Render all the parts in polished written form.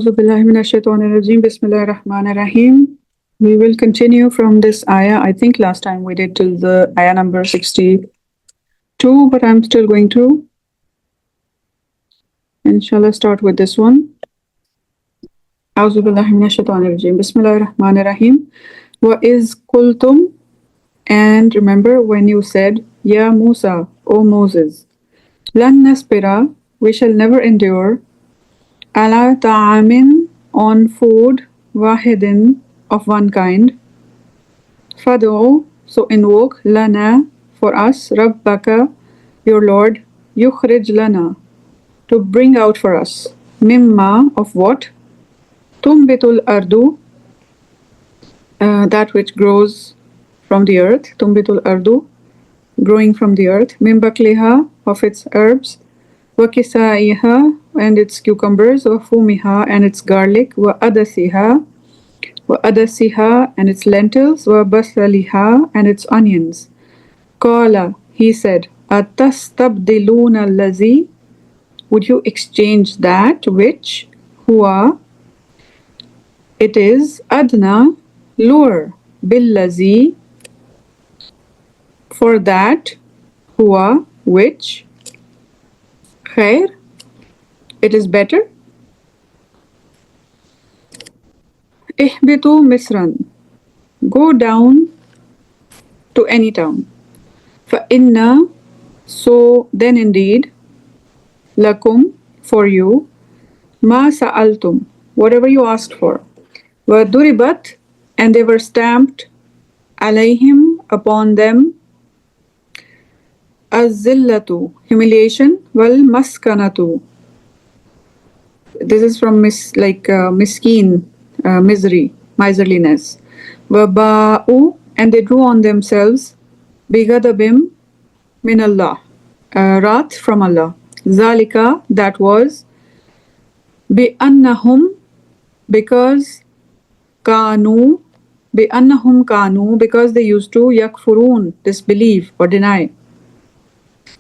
Auzu billahi minash shaitanir rajim. Bismillahir Rahmanir Rahim. We will continue from this ayah. I think last time we did till the ayah number 62, but I'm still going to, inshallah, start with this one. Auzu billahi minash shaitanir rajim. Bismillahir Rahmanir Rahim. Wa iz qultum, and remember when you said, Ya Musa, O Moses, lan naspira, we shall never endure, ala ta'amin, on food, wahidin, of one kind. Fad'u, so invoke, lana, for us, rabbaka, your Lord, yukhrij lana, to bring out for us, mimma, of what, tumbitul ardu, that which grows from the earth, tumbitul ardu, growing from the earth, mimbakliha, of its herbs, wa kisaiha, and its cucumbers, wa fumiha, and its garlic, wa adasiha, and its lentils, wa basaliha, and its onions. Qala, he said, atastabdiluna allazi, would you exchange that which, huwa, it is, adna, lower, billazi, for that, huwa, which, khair, it is better. Ihbitu misran, go down to any town. Fa inna, so then indeed, lakum, for you, ma sa'altum, whatever you asked for. Wa duribat, and they were stamped, alayhim, upon them, az-zillatu, humiliation, wal maskanatu. This is from miskeen, misery, miserliness. Waba'u, and they drew on themselves, bighadabim, min Allah, wrath from Allah. Zalika, that was, bi'annahum, because kanu, bi'annahum kanu, because they used to yakfurun, disbelieve or deny,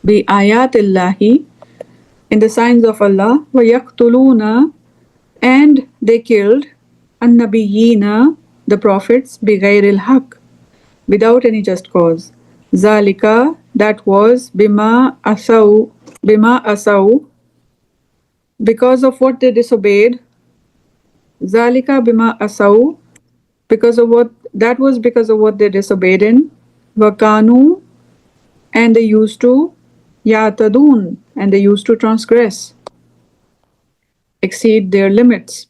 bi ayatillahi, in the signs of Allah, wa yaqtuluna, and they killed an-nabiyina, the prophets, bi ghairil haq, without any just cause. Zalika, that was, bima asaw, because of what they disobeyed. Zalika bima asaw, because of what, that was because of what they disobeyed in. Wakanu, and they used to, yatadun, and they used to transgress, exceed their limits.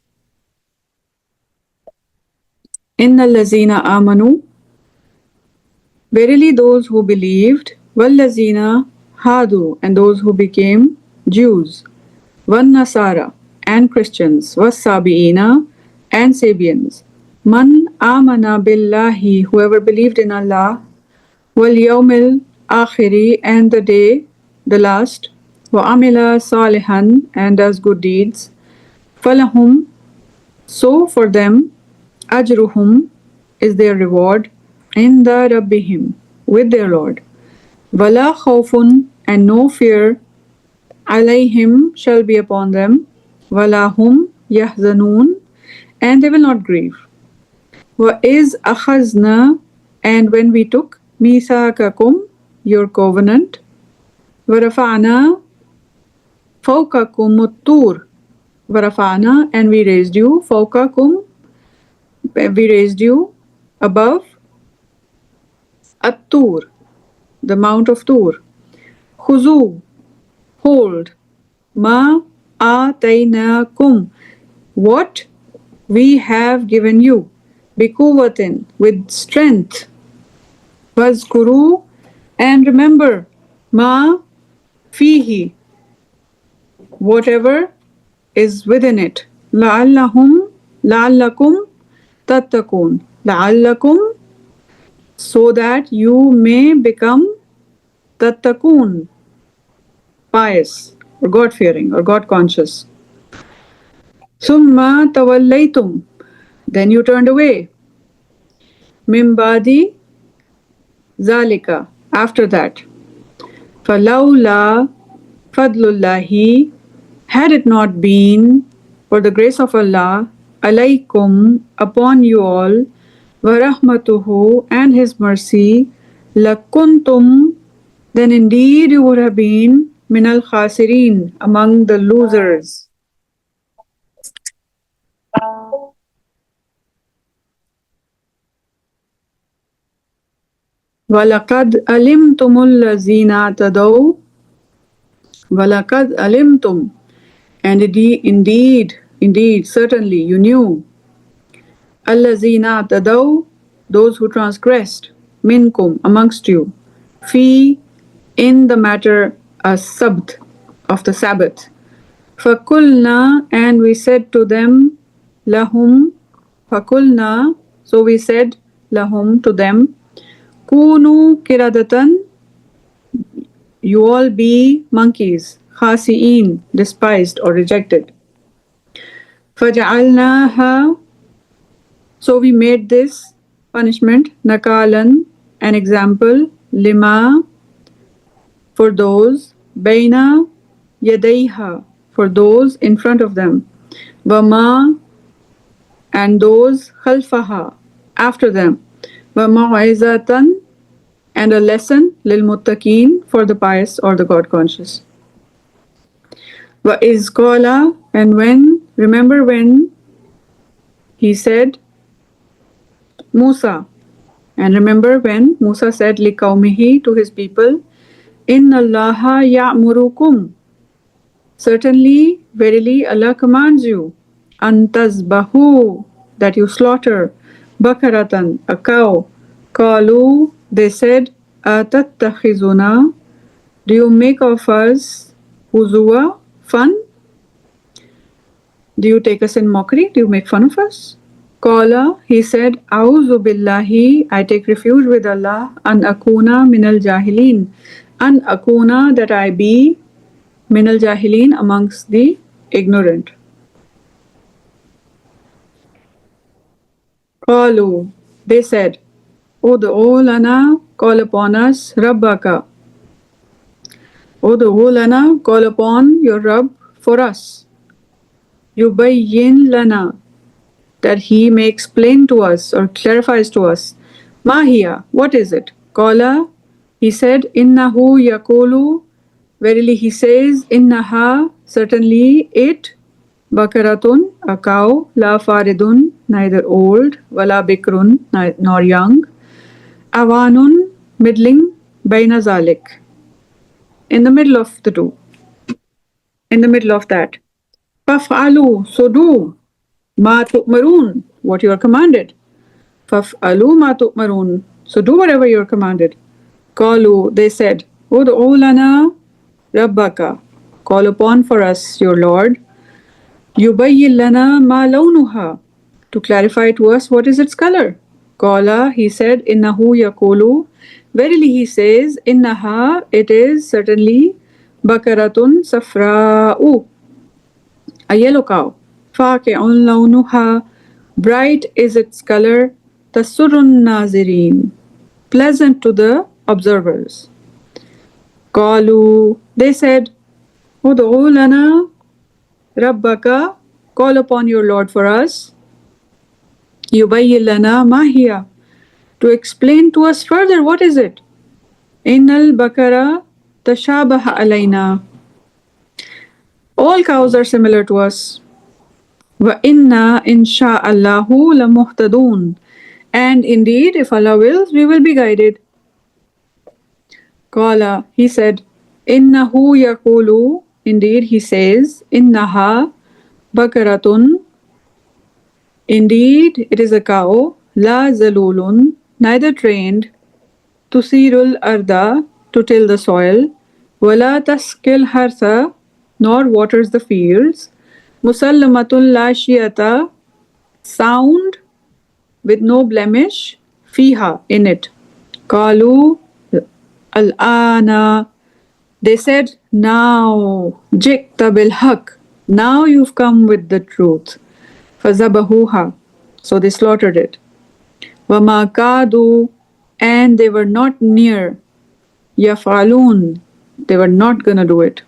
Innal lazina amanu, verily those who believed, wal lazina hadu, and those who became Jews, wan nasara, and Christians, was sabiina, and Sabians, man amana billahi, whoever believed in Allah, wal yawmil akhiri, and the day, the last, wa amila salihan, and does good deeds, falahum, so for them, ajruhum, is their reward, inda rabbihim, with their Lord, wala khawfun, and no fear, alayhim, shall be upon them, wala hum yahzanun, and they will not grieve. Wa iz akhazna, and when we took, mithaqakum, your covenant, wa rafa'na fawqakum at-tur, wa rafa'na, and we raised you, fawqakum, we raised you above, at-tur, the mount of Tur. Khuzu, hold, ma ataynakum, what we have given you, bikuwatin, with strength, wazkuru, and remember, ma fihi, whatever is within it, la'allakum tattakun, la'allakum, so that you may become tattakun, pious, or God-fearing, or God-conscious. Summa tawallaytum, then you turned away. Mimbadi zalika, after that. Falawla fadlullahi, had it not been for the grace of Allah, alaykum, upon you all, wa rahmatuhu, and His mercy, lakuntum, then indeed you would have been minal khasirin, among the losers. وَلَقَدْ أَلِمْتُمُ الَّذِينَ اعْتَدَوْا وَلَقَدْ أَلِمْتُمْ, and indeed, certainly you knew, الَّذِينَ اعْتَدَوْا, those who transgressed, minkum, amongst you, fi, in the matter as-sabt, of the Sabbath. فَقُلْنَا, and we said to them, lahum, فَقُلْنَا, so we said, lahum, to them, kunu kiradatan, you all be monkeys, khasi'in, despised or rejected. فَجَعَلْنَاهَا, so we made this punishment, nakalan, an example, lima, for those, baina yadayha, for those in front of them, wama, and those khalfaha, after them, wa mau'izatan, and a lesson lil muttaqeen, for the pious or the God conscious. Wa iz qala, and when, remember when he said, Musa, and remember when Musa said li qawmihi, to his people, inna allaha ya'murukum, certainly, verily, Allah commands you, antazbahu, that you slaughter, bakaratan, a cow. Qalu, they said, atattakhizuna, do you make of us huzua, fun? Do you take us in mockery? Do you make fun of us? Qala, he said, A'udhu billahi, I take refuge with Allah, an akuna minal jahilin, an akuna, that I be minal jahilin, amongst the ignorant. Qalu, they said, Ud'u lana, call upon us, Rabbaka. Ud'u lana, call upon your Rabb for us. Yubayyin lana, that he may explain to us or clarifies to us. Mahiya, what is it? Qala, he said, Innahu yakulu, verily he says, Innaha, certainly it, Bakaratun, a cow, la faridun, neither old, wala bikrun, nor young, awanun, middling, baina zalik, in the middle of the two, in the middle of that. Faf'alu, so do, ma tu'marun, what you are commanded. Faf'alu ma tu'marun, so do whatever you are commanded. Qalu, they said, Ud'u lana rabbaka, call upon for us your Lord. Yubayyin lana ma lawnuha, to clarify to us what is its color. Qala, he said, Innahu yakulu, verily he says, Innaha, it is certainly, Bakaratun safra'u, a yellow cow. Faqi'un lawnuha, bright is its color, tasurrun nazirin, pleasant to the observers. Qalu, they said, Ud'u lana rabbaka, call upon your Lord for us. Yubayyin lana ma hiya, to explain to us further what is it. Innal bakara tashabaha alayna, all cows are similar to us. Wa inna insha'allahu lamuhtadun, and indeed, if Allah wills, we will be guided. Qala, he said, Innahu yakulu, indeed he says, Innaha bakaratun, indeed it is a cow, la zalulun, neither trained, tusirul arda, to till the soil, wala taskil hartha, nor waters the fields, musallamatul la shiyata, sound with no blemish, fiha, in it. Qalu, al-ana, they said, now, jikta bil haq, now you've come with the truth. Fazabahuha, so they slaughtered it. Wama kadu, and they were not near. Yafalun, they were not gonna do it.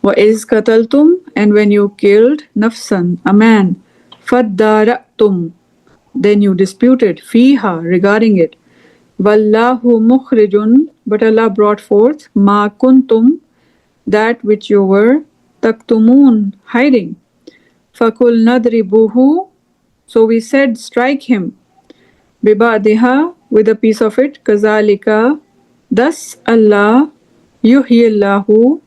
وَإِذْ قَتَلْتُمْ, and when you killed nafsan, a man, فَادَّارَأْتُمْ, then you disputed, fiha, regarding it. Wallahu mukhrijun, but Allah brought forth, ma kuntum, that which you were, taktumun, hiding. Fakul nadribuhu, so we said, strike him. Bibadiha, with a piece of it, kazalika, thus Allah, yuhyillahu,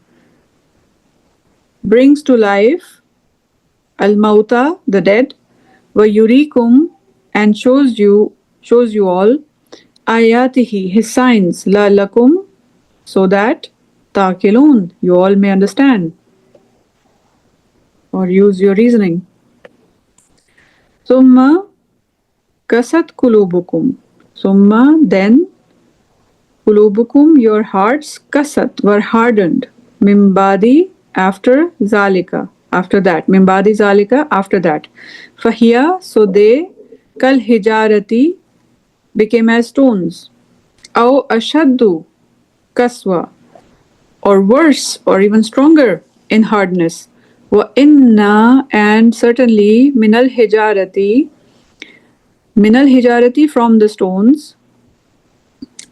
brings to life, al-mauta, the dead, wa yurikum, and shows you all, ayatihi, his signs, la'allakum, so that, taqilun, you all may understand, or use your reasoning. Summa kasat kulubukum, summa, then, kulubukum, your hearts, kasat, were hardened, mimbadi, after zalika, after that, mimbadi zalika, after that. Fahiya, so they, kal hijarati, became as stones. Aw ashaddu kaswa, or worse, or even stronger in hardness. Wa inna, and certainly, minal hijarati, from the stones.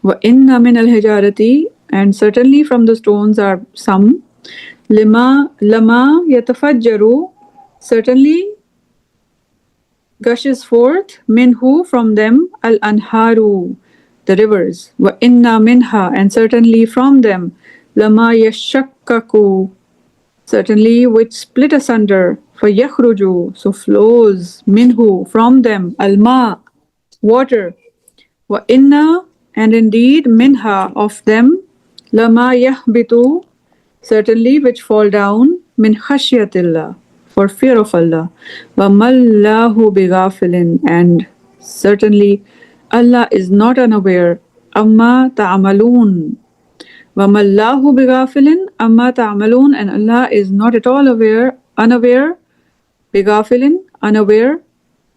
Wa inna minal hijarati, and certainly from the stones are some. Lama yatafajjaru, certainly gushes forth, minhu, from them, al anharu, the rivers. Wa inna minha, and certainly from them, lama yashakkaku, certainly which split asunder, fayakhruju, so flows, minhu, from them, alma, water. Wa inna, and indeed, minha, of them, lama yahbitu, certainly which fall down, min khashyatillah, for fear of Allah. Wa mallahu bighafilin, and certainly Allah is not unaware, amma ta'amaloon. Wa mallahu bighafilin, amma ta'amaloon, and Allah is not at all unaware, bighafilin, unaware,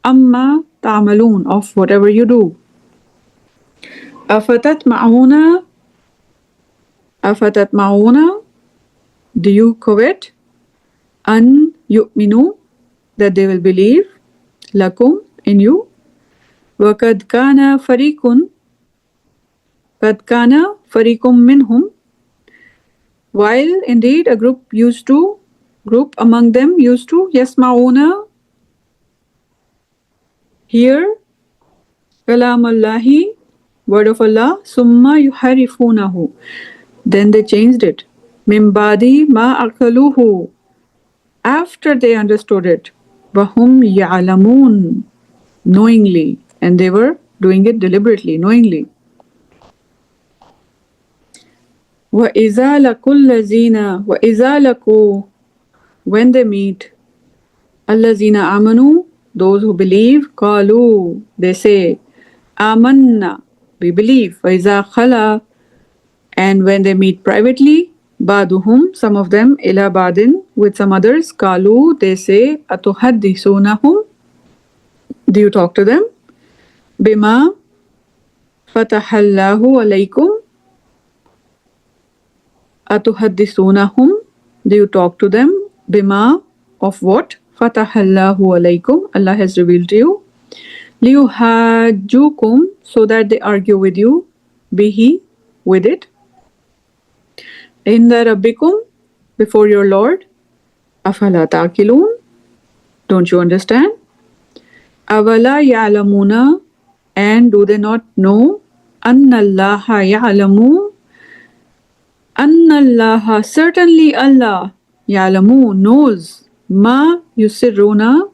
amma ta'amaloon, of whatever you do. Afatat ma'una, do you covet, an yu'minu, that they will believe, lakum, in you, wa kad kana fariqum minhum, while indeed a group among them used to, yasma'una, hear, kalamallahi, word of Allah, summa yuharifunahu, then they changed it, mimbadi ma akaluhu, after they understood it, wahum ya'lamun, knowingly, and they were doing it deliberately, knowingly. Wa iza laku, when they meet, allazina amanu, those who believe, qalu, they say, amanna, we believe, wa iza khala, and when they meet privately, baduhum, some of them, ila badin, with some others, kalu, they say, atuhaddithunahum, do you talk to them? Bima fatahallahu alaykum, atuhaddithunahum, do you talk to them? Bima, of what? Fatahallahu alaykum, Allah has revealed to you. Liyuhajjukum, so that they argue with you, bihi, with it. Inda rabbikum, before your Lord. Afala taqilun, don't you understand? Avala ya'lamuna, and do they not know? Annallaha ya'lamu, annallaha, certainly Allah, ya'lamu, knows, ma yusirruna,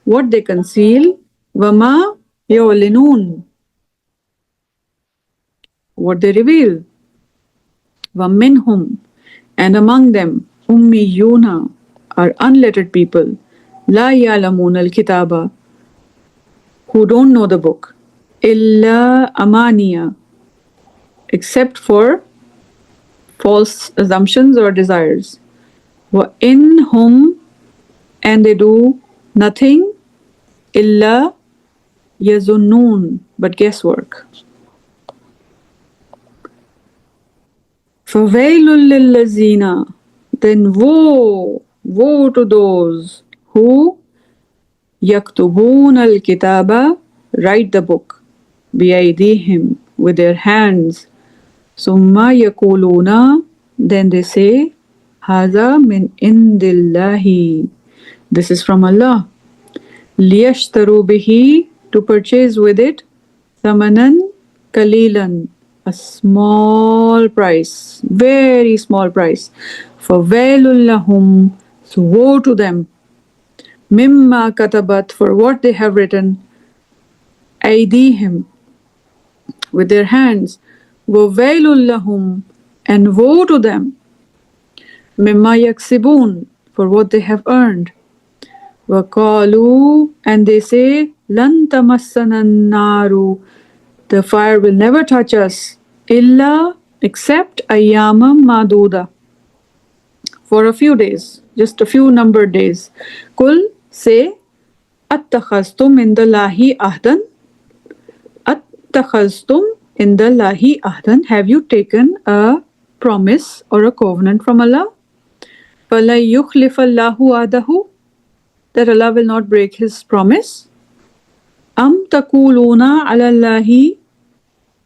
what they conceal, wa ma yu'linun, what they reveal. Wa minhum, and among them, ummiyuna, are unlettered people, la ya'lamun al-kitaba, who don't know the book, illa amaniya, except for false assumptions or desires. Wa in hum, and they do nothing, illa yazunnun, but guesswork. فَوَيْلٌ لِلَّذِينَ, then woe to those who yaktubun al-kitaba, write the book, biaydihim, with their hands, summa yakuluna, then they say, haza min indillahi, this is from Allah, liyashtaru bihi, to purchase with it, thamanan kalilan, a small price, very small price. فَوَيْلٌ لَهُمْ, so woe to them, mimma katabat, for what they have written, aydihim, with their hands, وَوَيْلٌ لَهُمْ, and woe to them, mimma yaksibun, for what they have earned. وَقَالُوا, and they say, لَن تَمَسَّنَا النَّارُ, the fire will never touch us, illa, except ayyamam maduda, for a few days, just a few numbered days. Kul, say, attakhaztum indallahi ahdan, attakhaztum indallahi ahdan, have you taken a promise or a covenant from Allah? فَلَا يُخْلِفَ اللَّهُ وَعْدَهُ, that Allah will not break His promise. Am taquluna ala Allahi,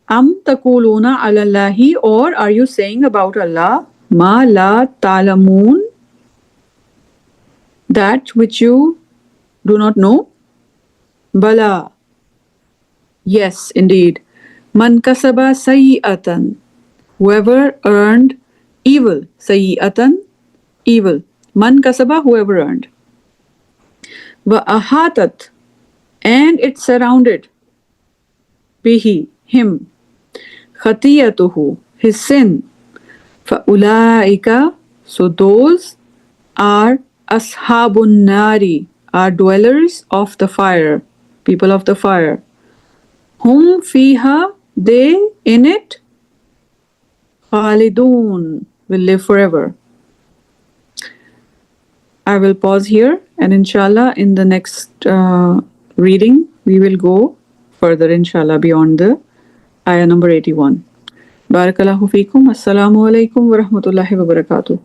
am taquluna ala Allahi, or are you saying about Allah, ma la ta'lamun, that which you do not know? Bala, yes, indeed. Man kasaba sayyi'atan, whoever earned evil, sayyi'atan, evil. Man kasaba, whoever earned. Wa ahatat, and it surrounded, bihi, him, khatiyatuhu, his sin, فَأُولَٰئِكَ, so those are ashabun nari, are dwellers of the fire, people of the fire. Hum fiha, they in it, khalidun, will live forever. I will pause here, and inshallah in the next reading we will go further, inshallah, beyond the ayah number 81. Barakallahu feekum. Assalamu alaikum wa rahmatullahi wa barakatuh.